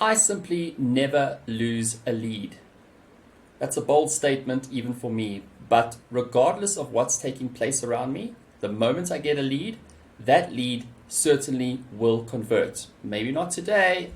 I simply never lose a lead. That's a bold statement even for me, but regardless of what's taking place around me, the moment I get a lead, that lead certainly will convert. Maybe not today,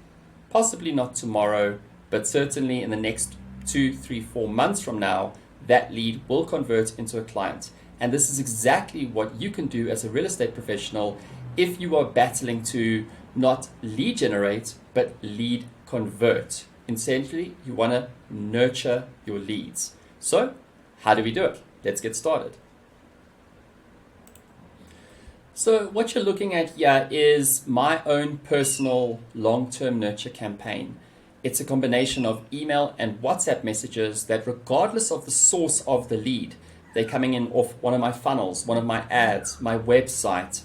possibly not tomorrow, but certainly in the next 2, 3, 4 months from now, that lead will convert into a client. And this is exactly what you can do as a real estate professional if you are battling to not lead generate, but lead convert. Essentially, you want to nurture your leads. So, how do we do it? Let's get started. So what you're looking at here is my own personal long-term nurture campaign. It's a combination of email and WhatsApp messages that, regardless of the source of the lead, they're coming in off one of my funnels, one of my ads, my website,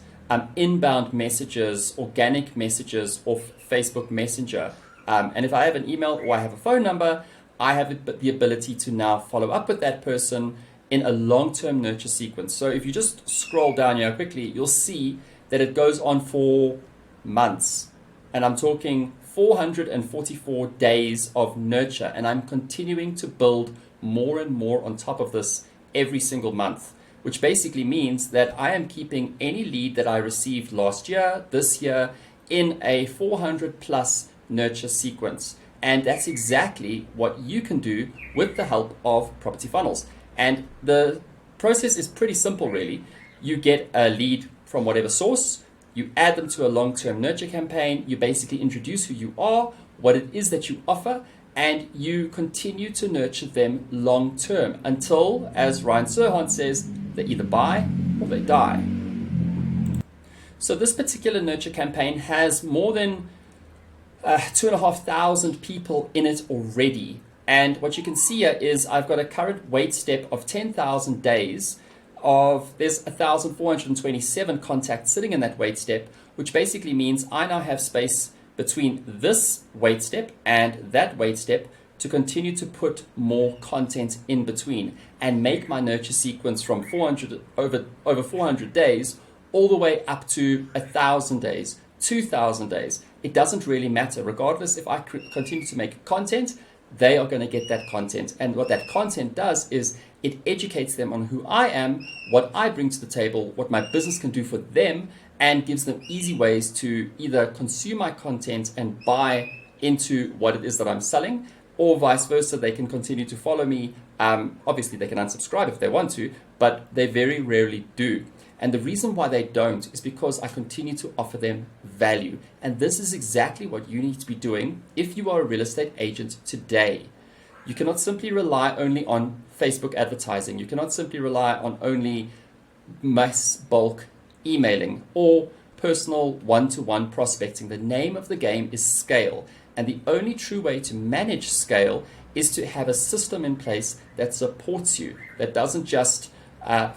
inbound messages, organic messages off Facebook Messenger. And if I have an email or I have a phone number, I have the ability to now follow up with that person in a long-term nurture sequence. So if you just scroll down here quickly, you'll see that it goes on for months. And I'm talking 444 days of nurture. And I'm continuing to build more and more on top of this every single month, which basically means that I am keeping any lead that I received last year, this year, in a 400 plus nurture sequence. And that's exactly what you can do with the help of Property Funnels. And the process is pretty simple, really. You get a lead from whatever source, you add them to a long-term nurture campaign, you basically introduce who you are, what it is that you offer, and you continue to nurture them long-term until, as Ryan Serhant says, they either buy or they die. So this particular nurture campaign has more than 2,500 people in it already. And what you can see here is I've got a current wait step of 10,000 days there's 1,427 contacts sitting in that wait step, which basically means I now have space between this wait step and that wait step to continue to put more content in between and make my nurture sequence from 400 over 400 days all the way up to 1,000 days, 2,000 days. It doesn't really matter. Regardless, if I continue to make content, they are going to get that content. And what that content does is it educates them on who I am, what I bring to the table, what my business can do for them, and gives them easy ways to either consume my content and buy into what it is that I'm selling, or vice versa. They can continue to follow me. Obviously, they can unsubscribe if they want to, but they very rarely do. And the reason why they don't is because I continue to offer them value. And this is exactly what you need to be doing if you are a real estate agent today. You cannot simply rely only on Facebook advertising. You cannot simply rely on only mass bulk emailing or personal one-to-one prospecting. The name of the game is scale. And the only true way to manage scale is to have a system in place that supports you, that doesn't just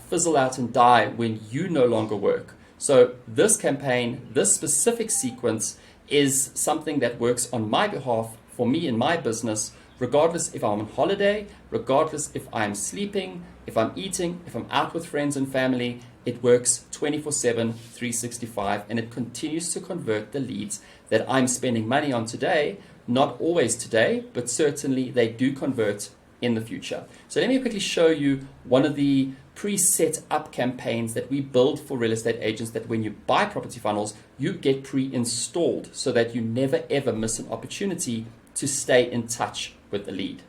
fizzle out and die when you no longer work. So this campaign, this specific sequence is something that works on my behalf for me in my business, regardless if I'm on holiday, regardless if I'm sleeping, if I'm eating, if I'm out with friends and family. It works 24/7, 365, and it continues to convert the leads that I'm spending money on today. Not always today, but certainly they do convert in the future. So let me quickly show you one of the pre-set up campaigns that we build for real estate agents that when you buy Property Funnels, you get pre-installed so that you never ever miss an opportunity to stay in touch with the lead.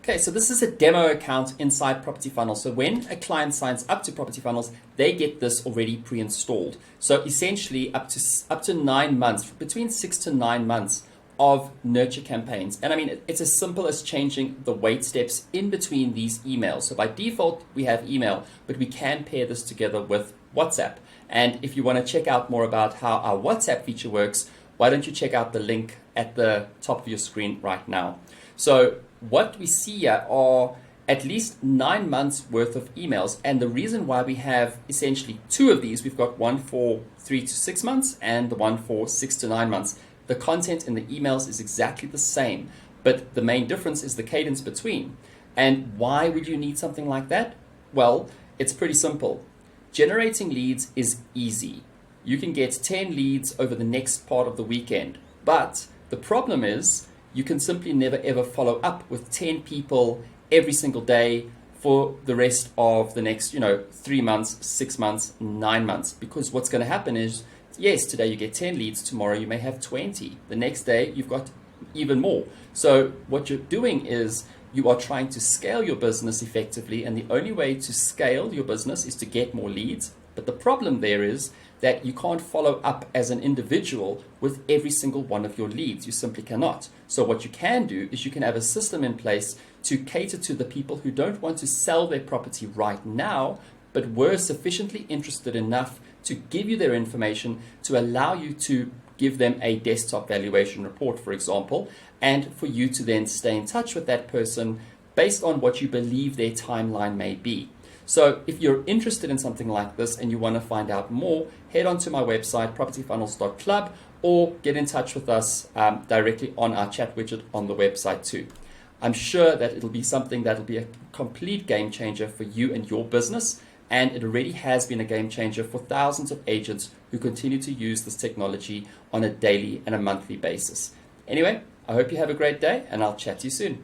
Okay, so this is a demo account inside Property Funnels. So when a client signs up to Property Funnels, they get this already pre-installed. So essentially up to 9 months, between 6 to 9 months of nurture campaigns. And I mean, it's as simple as changing the wait steps in between these emails. So by default, we have email, but we can pair this together with WhatsApp. And if you want to check out more about how our WhatsApp feature works, why don't you check out the link at the top of your screen right now. So what we see here are at least 9 months worth of emails. And the reason why we have essentially two of these, we've got one for 3 to 6 months and the one for 6 to 9 months. The content in the emails is exactly the same, but the main difference is the cadence between. And why would you need something like that? Well, it's pretty simple. Generating leads is easy. You can get 10 leads over the next part of the weekend, but The problem is you can simply never ever follow up with 10 people every single day for the rest of the next, 3 months, 6 months, 9 months. Because what's going to happen is, yes, today you get 10 leads, tomorrow you may have 20. The next day you've got even more. So what you're doing is you are trying to scale your business effectively, and the only way to scale your business is to get more leads. But the problem there is that you can't follow up as an individual with every single one of your leads. You simply cannot. So what you can do is you can have a system in place to cater to the people who don't want to sell their property right now, but were sufficiently interested enough to give you their information to allow you to give them a desktop valuation report, for example, and for you to then stay in touch with that person based on what you believe their timeline may be. So if you're interested in something like this and you want to find out more, head on to my website, propertyfunnels.club, or get in touch with us directly on our chat widget on the website too. I'm sure that it'll be something that'll be a complete game changer for you and your business, and it already has been a game changer for thousands of agents who continue to use this technology on a daily and a monthly basis. Anyway, I hope you have a great day, and I'll chat to you soon.